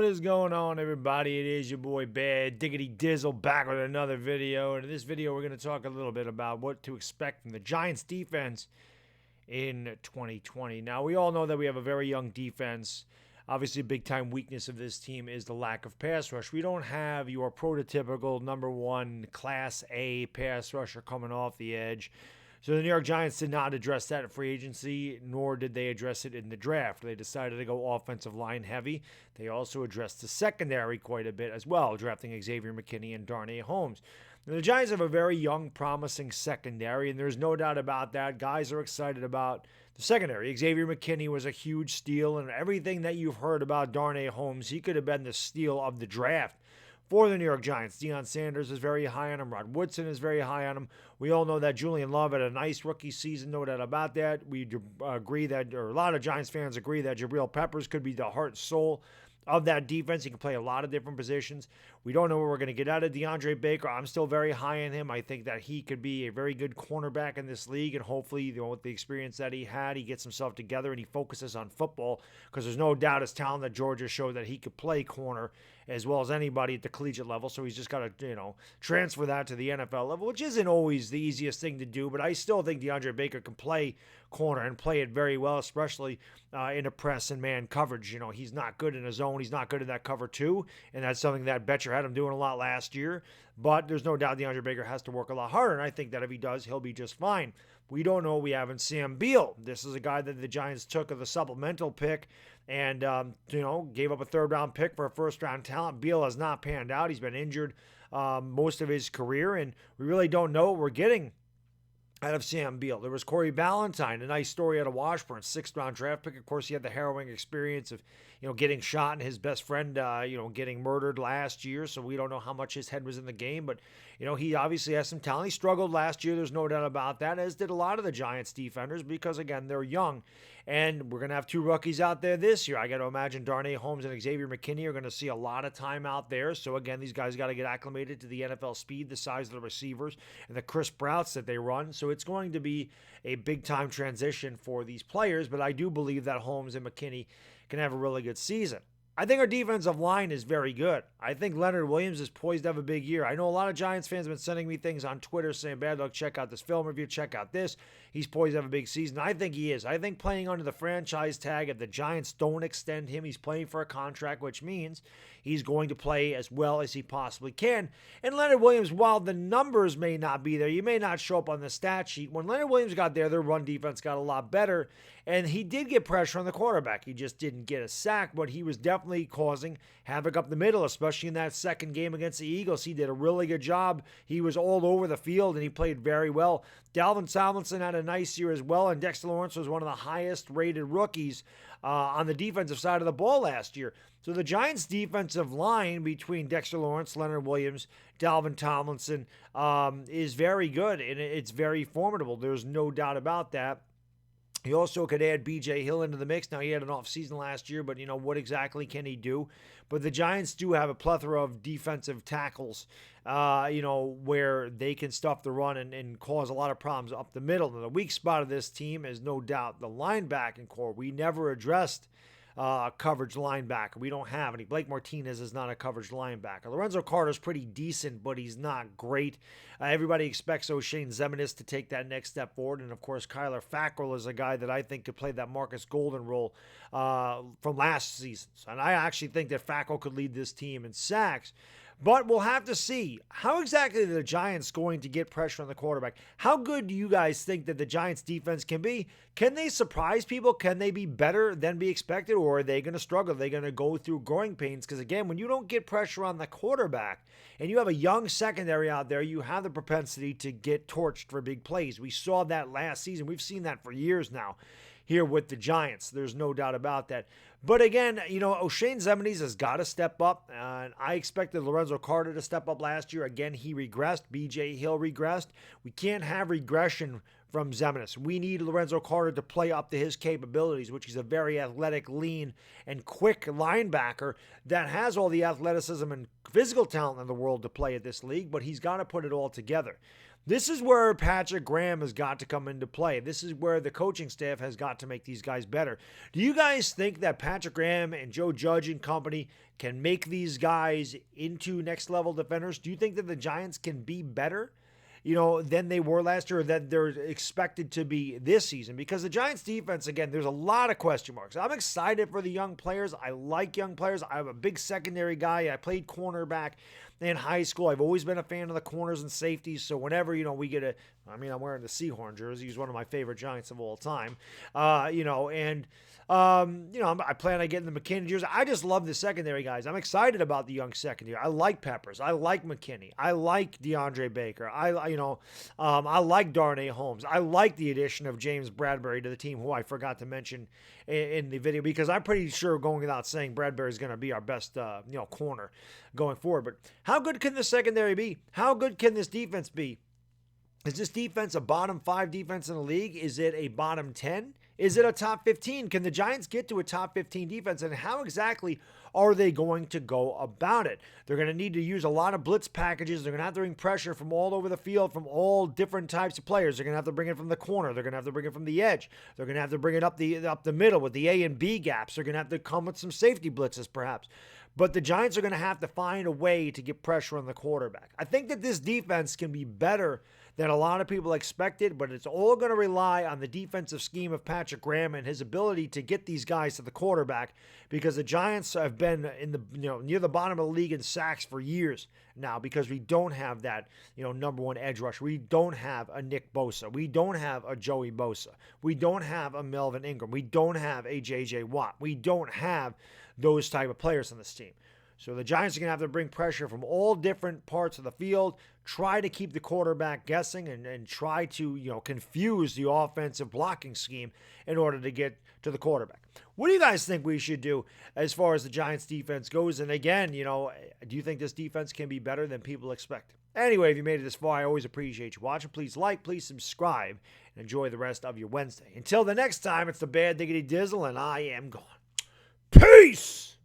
What is going on, everybody? It is your boy Bad Diggity Dizzle back with another video. And in this video, we're going to talk a little bit about what to expect from the Giants defense in 2020. Now, we all know that we have a very young defense. Obviously, a big-time weakness of this team is the lack of pass rush. We don't have your prototypical number one Class A pass rusher coming off the edge. So the New York Giants did not address that in free agency, nor did they address it in the draft. They decided to go offensive line heavy. They also addressed the secondary quite a bit as well, drafting Xavier, McKinney, and Darnay Holmes. Now, the Giants have a very young, promising secondary, and there's no doubt about that. Guys are excited about the secondary. Xavier McKinney was a huge steal, and everything that you've heard about Darnay Holmes, he could have been the steal of the draft for the New York Giants. Deion Sanders is very high on him. Rod Woodson is very high on him. We all know that Julian Love had a nice rookie season, no doubt about that. We agree that, or a lot of Giants fans agree that Jabril Peppers could be the heart and soul of that defense. He can play a lot of different positions. We don't know what we're going to get out of DeAndre Baker. I'm still very high on him. I think that he could be a very good cornerback in this league, and hopefully, with the experience that he had, he gets himself together and he focuses on football, because there's no doubt his talent at Georgia showed that he could play corner as well as anybody at the collegiate level. So he's just got to, transfer that to the NFL level, which isn't always the easiest thing to do, but I still think DeAndre Baker can play corner and play it very well, especially in a press and man coverage. He's not good in his zone. He's not good in that cover two, and that's something that Betcher had him doing a lot last year. But there's no doubt DeAndre Baker has to work a lot harder, and I think that if he does, he'll be just fine. We don't know what we have in Sam Beal. This is a guy that the Giants took as a supplemental pick and, gave up a third-round pick for a first-round talent. Beal has not panned out. He's been injured most of his career, and we really don't know what we're getting out of Sam Beal. There was Corey Ballantyne, a nice story out of Washburn, sixth-round draft pick. Of course, he had the harrowing experience of, getting shot and his best friend, getting murdered last year. So we don't know how much his head was in the game. But, he obviously has some talent. He struggled last year. There's no doubt about that, as did a lot of the Giants defenders because, again, they're young. And we're going to have two rookies out there this year. I got to imagine Darnay Holmes and Xavier McKinney are going to see a lot of time out there. So, again, these guys got to get acclimated to the NFL speed, the size of the receivers, and the crisp routes that they run. So it's going to be a big-time transition for these players. But I do believe that Holmes and McKinney can have a really good season. I think our defensive line is very good. I think Leonard Williams is poised to have a big year. I know a lot of Giants fans have been sending me things on Twitter saying, Baddog, check out this film review, check out this. He's poised to have a big season. I think he is. I think playing under the franchise tag, if the Giants don't extend him, he's playing for a contract, which means he's going to play as well as he possibly can. And Leonard Williams, while the numbers may not be there, you may not show up on the stat sheet. When Leonard Williams got there, their run defense got a lot better, and he did get pressure on the quarterback. He just didn't get a sack, but he was definitely causing havoc up the middle, especially in that second game against the Eagles. He did a really good job. He was all over the field, and he played very well. Dalvin Tomlinson had a nice year as well, and Dexter Lawrence was one of the highest-rated rookies on the defensive side of the ball last year. So the Giants' defensive line between Dexter Lawrence, Leonard Williams, Dalvin Tomlinson is very good, and it's very formidable. There's no doubt about that. He also could add B.J. Hill into the mix. Now, he had an off season last year, but, what exactly can he do? But the Giants do have a plethora of defensive tackles, where they can stuff the run and cause a lot of problems up the middle. And the weak spot of this team is no doubt the linebacking core. We never addressed coverage linebacker. We don't have any. Blake Martinez is not a coverage linebacker. Lorenzo Carter's pretty decent, but he's not great. Everybody expects O'Shane Xemines to take that next step forward. And, of course, Kyler Fackrell is a guy that I think could play that Marcus Golden role from last season. And I actually think that Fackrell could lead this team in sacks. But we'll have to see. How exactly are the Giants going to get pressure on the quarterback? How good do you guys think that the Giants defense can be? Can they surprise people? Can they be better than be expected? Or are they going to struggle? Are they going to go through growing pains? Because, again, when you don't get pressure on the quarterback and you have a young secondary out there, you have the propensity to get torched for big plays. We saw that last season. We've seen that for years now here with the Giants. There's no doubt about that. But again, O'Shane Xemines has got to step up. And I expected Lorenzo Carter to step up last year. Again, he regressed. B.J. Hill regressed. We can't have regression from Xemines. We need Lorenzo Carter to play up to his capabilities, which is a very athletic, lean, and quick linebacker that has all the athleticism and physical talent in the world to play at this league, but he's got to put it all together. This is where Patrick Graham has got to come into play. This is where the coaching staff has got to make these guys better. Do you guys think that Patrick Graham and Joe Judge and company can make these guys into next level defenders? Do you think that the Giants can be better, than they were last year, or that they're expected to be this season? Because the Giants defense, again, there's a lot of question marks. I'm excited for the young players. I like young players. I'm a big secondary guy. I played cornerback in high school. I've always been a fan of the corners and safeties. So whenever, we get I'm wearing the Seahorn jersey. He's one of my favorite Giants of all time. I plan on getting the McKinney jersey. I just love the secondary guys. I'm excited about the young secondary. I like Peppers. I like McKinney. I like DeAndre Baker. I like Darnay Holmes. I like the addition of James Bradbury to the team, who I forgot to mention in the video, because I'm pretty sure, going without saying, Bradbury is going to be our best, corner going forward. But how good can the secondary be? How good can this defense be? Is this defense a bottom 5 defense in the league? Is it a bottom 10? Is it a top 15? Can the Giants get to a top 15 defense? And how exactly are they going to go about it? They're going to need to use a lot of blitz packages. They're going to have to bring pressure from all over the field, from all different types of players. They're going to have to bring it from the corner. They're going to have to bring it from the edge. They're going to have to bring it up the middle with the A and B gaps. They're going to have to come with some safety blitzes, perhaps. But the Giants are going to have to find a way to get pressure on the quarterback. I think that this defense can be better than a lot of people expected, but it's all going to rely on the defensive scheme of Patrick Graham and his ability to get these guys to the quarterback, because the Giants have been in the near the bottom of the league in sacks for years now, because we don't have that number one edge rusher. We don't have a Nick Bosa. We don't have a Joey Bosa. We don't have a Melvin Ingram. We don't have a J.J. Watt. We don't have those type of players on this team. So the Giants are going to have to bring pressure from all different parts of the field, try to keep the quarterback guessing, and try to, confuse the offensive blocking scheme in order to get to the quarterback. What do you guys think we should do as far as the Giants defense goes? And again, do you think this defense can be better than people expect? Anyway, if you made it this far, I always appreciate you watching. Please like, please subscribe, and enjoy the rest of your Wednesday. Until the next time, it's the Bad Diggity Dizzle, and I am gone. Peace!